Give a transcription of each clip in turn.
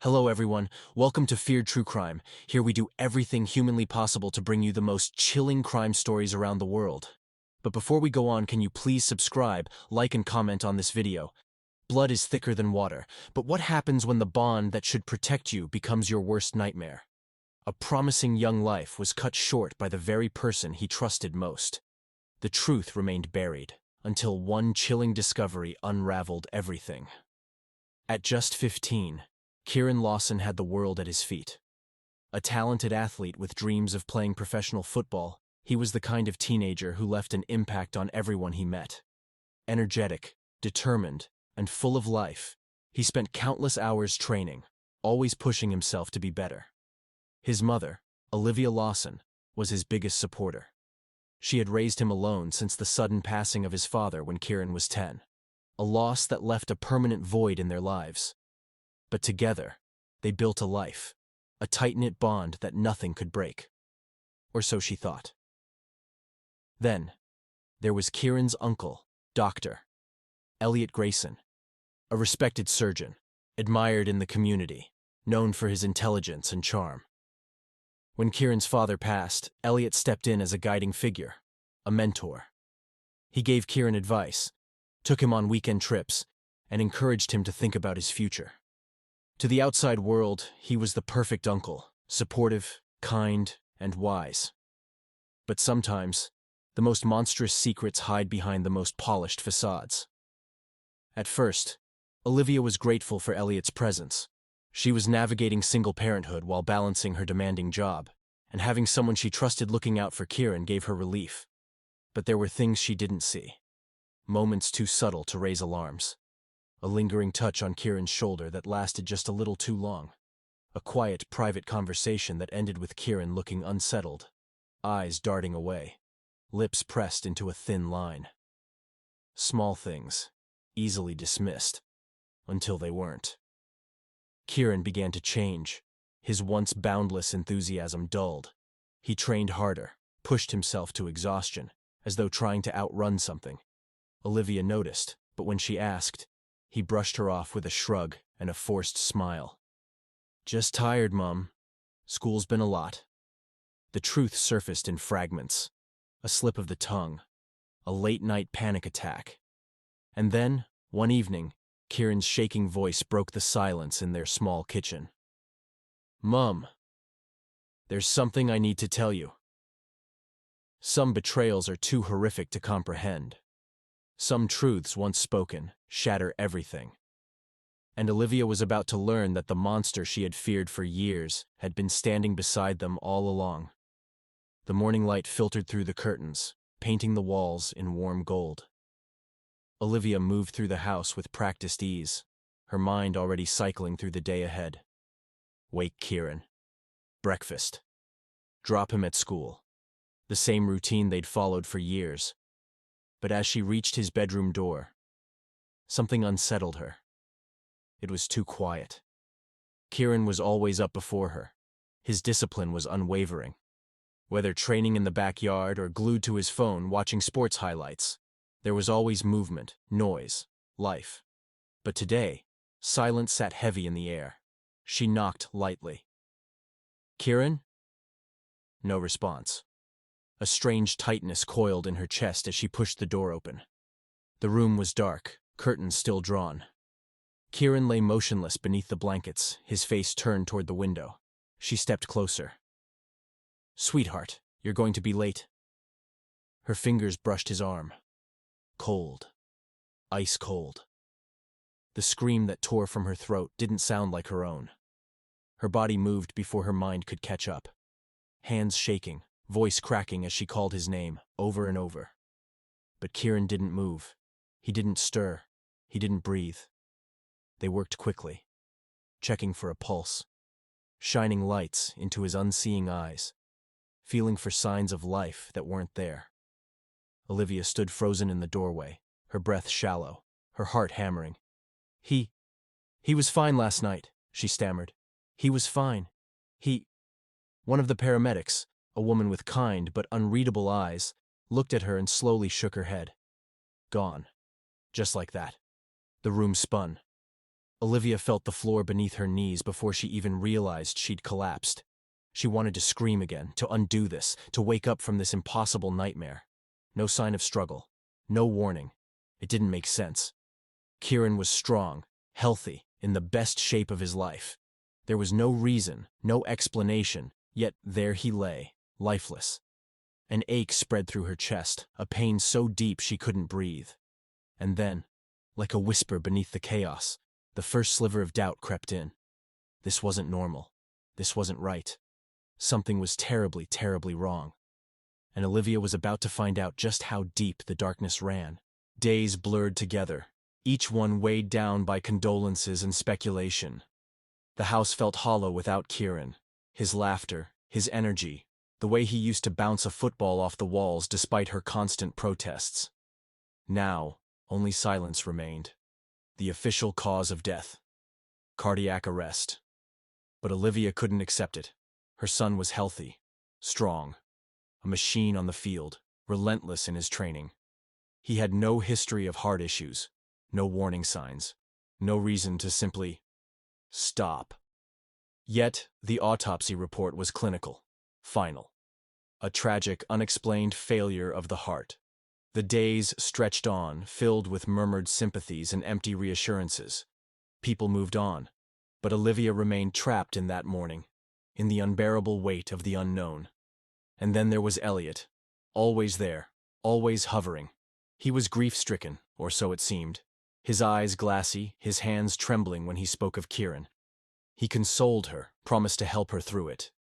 Hello everyone, welcome to Feared True Crime. Here we do everything humanly possible to bring you the most chilling crime stories around the world. But before we go on, can you please subscribe, like and comment on this video? Blood is thicker than water, but what happens when the bond that should protect you becomes your worst nightmare? A promising young life was cut short by the very person he trusted most. The truth remained buried, until one chilling discovery unraveled everything. At just 15, Kieran Lawson had the world at his feet. A talented athlete with dreams of playing professional football, he was the kind of teenager who left an impact on everyone he met. Energetic, determined, and full of life, he spent countless hours training, always pushing himself to be better. His mother, Olivia Lawson, was his biggest supporter. She had raised him alone since the sudden passing of his father when Kieran was 10, a loss that left a permanent void in their lives. But together, they built a life, a tight-knit bond that nothing could break. Or so she thought. Then, there was Kieran's uncle, Dr. Elliot Grayson, a respected surgeon, admired in the community, known for his intelligence and charm. When Kieran's father passed, Elliot stepped in as a guiding figure, a mentor. He gave Kieran advice, took him on weekend trips, and encouraged him to think about his future. To the outside world, he was the perfect uncle, supportive, kind, and wise. But sometimes, the most monstrous secrets hide behind the most polished facades. At first, Olivia was grateful for Elliot's presence. She was navigating single parenthood while balancing her demanding job, and having someone she trusted looking out for Kieran gave her relief. But there were things she didn't see, moments too subtle to raise alarms. A lingering touch on Kieran's shoulder that lasted just a little too long. A quiet, private conversation that ended with Kieran looking unsettled, eyes darting away, lips pressed into a thin line. Small things, easily dismissed, until they weren't. Kieran began to change, his once boundless enthusiasm dulled. He trained harder, pushed himself to exhaustion, as though trying to outrun something. Olivia noticed, but when she asked, he brushed her off with a shrug and a forced smile. "Just tired, Mum. School's been a lot." The truth surfaced in fragments. A slip of the tongue. A late-night panic attack. And then, one evening, Kieran's shaking voice broke the silence in their small kitchen. "Mum, there's something I need to tell you." Some betrayals are too horrific to comprehend. Some truths once spoken shatter everything. And Olivia was about to learn that the monster she had feared for years had been standing beside them all along. The morning light filtered through the curtains, painting the walls in warm gold. Olivia moved through the house with practiced ease, her mind already cycling through the day ahead. Wake Kieran. Breakfast. Drop him at school. The same routine they'd followed for years. But as she reached his bedroom door, something unsettled her. It was too quiet. Kieran was always up before her. His discipline was unwavering. Whether training in the backyard or glued to his phone watching sports highlights, there was always movement, noise, life. But today, silence sat heavy in the air. She knocked lightly. "Kieran?" No response. A strange tightness coiled in her chest as she pushed the door open. The room was dark, curtains still drawn. Kieran lay motionless beneath the blankets, his face turned toward the window. She stepped closer. "Sweetheart, you're going to be late." Her fingers brushed his arm. Cold. Ice cold. The scream that tore from her throat didn't sound like her own. Her body moved before her mind could catch up. Hands shaking, voice cracking as she called his name, over and over. But Kieran didn't move. He didn't stir. He didn't breathe. They worked quickly, checking for a pulse, shining lights into his unseeing eyes, feeling for signs of life that weren't there. Olivia stood frozen in the doorway, her breath shallow, her heart hammering. He was fine last night," she stammered. "He was fine. One of the paramedics, a woman with kind but unreadable eyes, looked at her and slowly shook her head. Gone. Just like that. The room spun. Olivia felt the floor beneath her knees before she even realized she'd collapsed. She wanted to scream again, to undo this, to wake up from this impossible nightmare. No sign of struggle. No warning. It didn't make sense. Kieran was strong, healthy, in the best shape of his life. There was no reason, no explanation, yet there he lay, lifeless. An ache spread through her chest, a pain so deep she couldn't breathe. And then, like a whisper beneath the chaos, the first sliver of doubt crept in. This wasn't normal. This wasn't right. Something was terribly, terribly wrong. And Olivia was about to find out just how deep the darkness ran. Days blurred together, each one weighed down by condolences and speculation. The house felt hollow without Kieran. His laughter, his energy, the way he used to bounce a football off the walls despite her constant protests. Now, only silence remained. The official cause of death. Cardiac arrest. But Olivia couldn't accept it. Her son was healthy, strong, a machine on the field, relentless in his training. He had no history of heart issues, no warning signs, no reason to simply stop. Yet, the autopsy report was clinical, final. A tragic, unexplained failure of the heart. The days stretched on, filled with murmured sympathies and empty reassurances. People moved on, but Olivia remained trapped in that morning, in the unbearable weight of the unknown. And then there was Elliot, always there, always hovering. He was grief-stricken, or so it seemed, his eyes glassy, his hands trembling when he spoke of Kieran. He consoled her, promised to help her through it.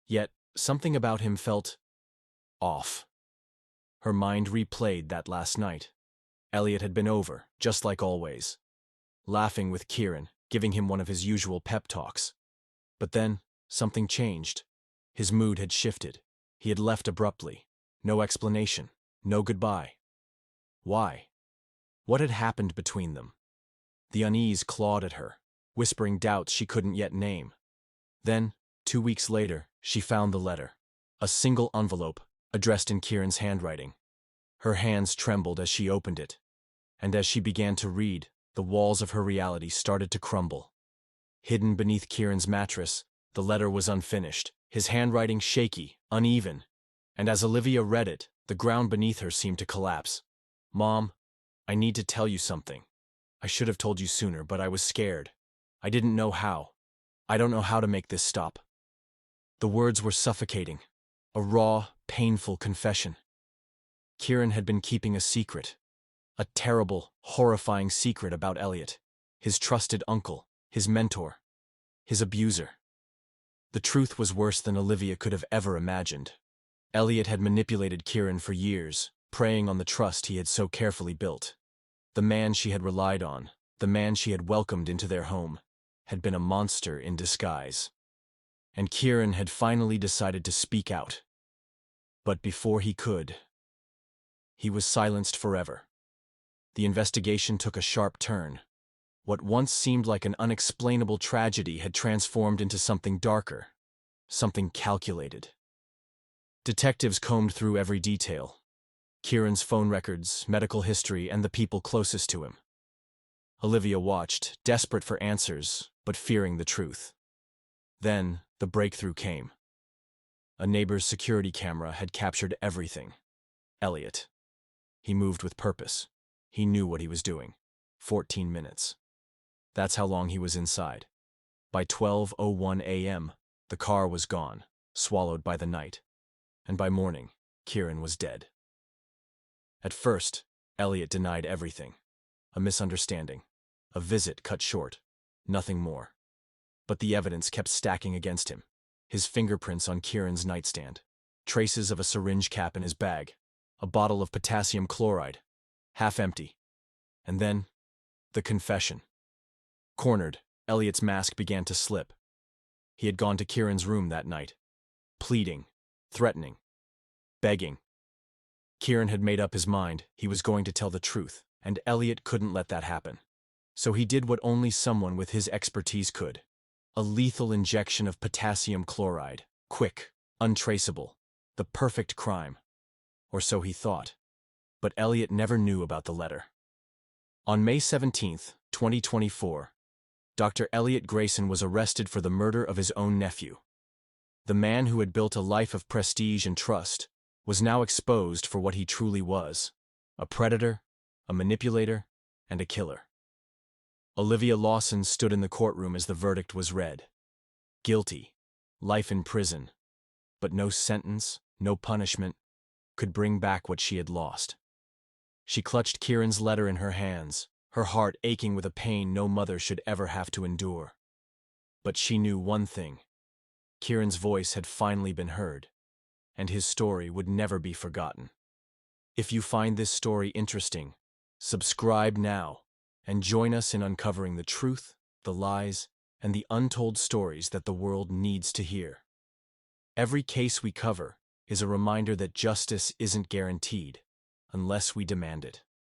Yet, something about him felt off. Her mind replayed that last night. Elliot had been over, just like always, laughing with Kieran, giving him one of his usual pep talks. But then, something changed. His mood had shifted. He had left abruptly. No explanation. No goodbye. Why? What had happened between them? The unease clawed at her, whispering doubts she couldn't yet name. Then, 2 weeks later, she found the letter. A single envelope, addressed in Kieran's handwriting. Her hands trembled as she opened it. And as she began to read, the walls of her reality started to crumble. Hidden beneath Kieran's mattress, the letter was unfinished, his handwriting shaky, uneven. And as Olivia read it, the ground beneath her seemed to collapse. "Mom, I need to tell you something. I should have told you sooner, but I was scared. I didn't know how. I don't know how to make this stop." The words were suffocating. A raw, painful confession. Kieran had been keeping a secret. A terrible, horrifying secret about Elliot, his trusted uncle, his mentor, his abuser. The truth was worse than Olivia could have ever imagined. Elliot had manipulated Kieran for years, preying on the trust he had so carefully built. The man she had relied on, the man she had welcomed into their home, had been a monster in disguise. And Kieran had finally decided to speak out. But before he could, he was silenced forever. The investigation took a sharp turn. What once seemed like an unexplainable tragedy had transformed into something darker, something calculated. Detectives combed through every detail. Kieran's phone records, medical history, and the people closest to him. Olivia watched, desperate for answers, but fearing the truth. Then, the breakthrough came. A neighbor's security camera had captured everything. Elliot. He moved with purpose. He knew what he was doing. 14 minutes. That's how long he was inside. By 12:01 a.m., the car was gone, swallowed by the night. And by morning, Kieran was dead. At first, Elliot denied everything. A misunderstanding. A visit cut short. Nothing more. But the evidence kept stacking against him. His fingerprints on Kieran's nightstand. Traces of a syringe cap in his bag. A bottle of potassium chloride. Half empty. And then, the confession. Cornered, Elliot's mask began to slip. He had gone to Kieran's room that night. Pleading. Threatening. Begging. Kieran had made up his mind. He was going to tell the truth, and Elliot couldn't let that happen. So he did what only someone with his expertise could. A lethal injection of potassium chloride. Quick, untraceable. The perfect crime. Or so he thought. But Elliot never knew about the letter. On May 17, 2024, Dr. Elliot Grayson was arrested for the murder of his own nephew. The man who had built a life of prestige and trust was now exposed for what he truly was: a predator, a manipulator, and a killer. Olivia Lawson stood in the courtroom as the verdict was read. Guilty, life in prison, but no sentence, no punishment, could bring back what she had lost. She clutched Kieran's letter in her hands, her heart aching with a pain no mother should ever have to endure. But she knew one thing: Kieran's voice had finally been heard, and his story would never be forgotten. If you find this story interesting, subscribe now and join us in uncovering the truth, the lies, and the untold stories that the world needs to hear. Every case we cover is a reminder that justice isn't guaranteed unless we demand it.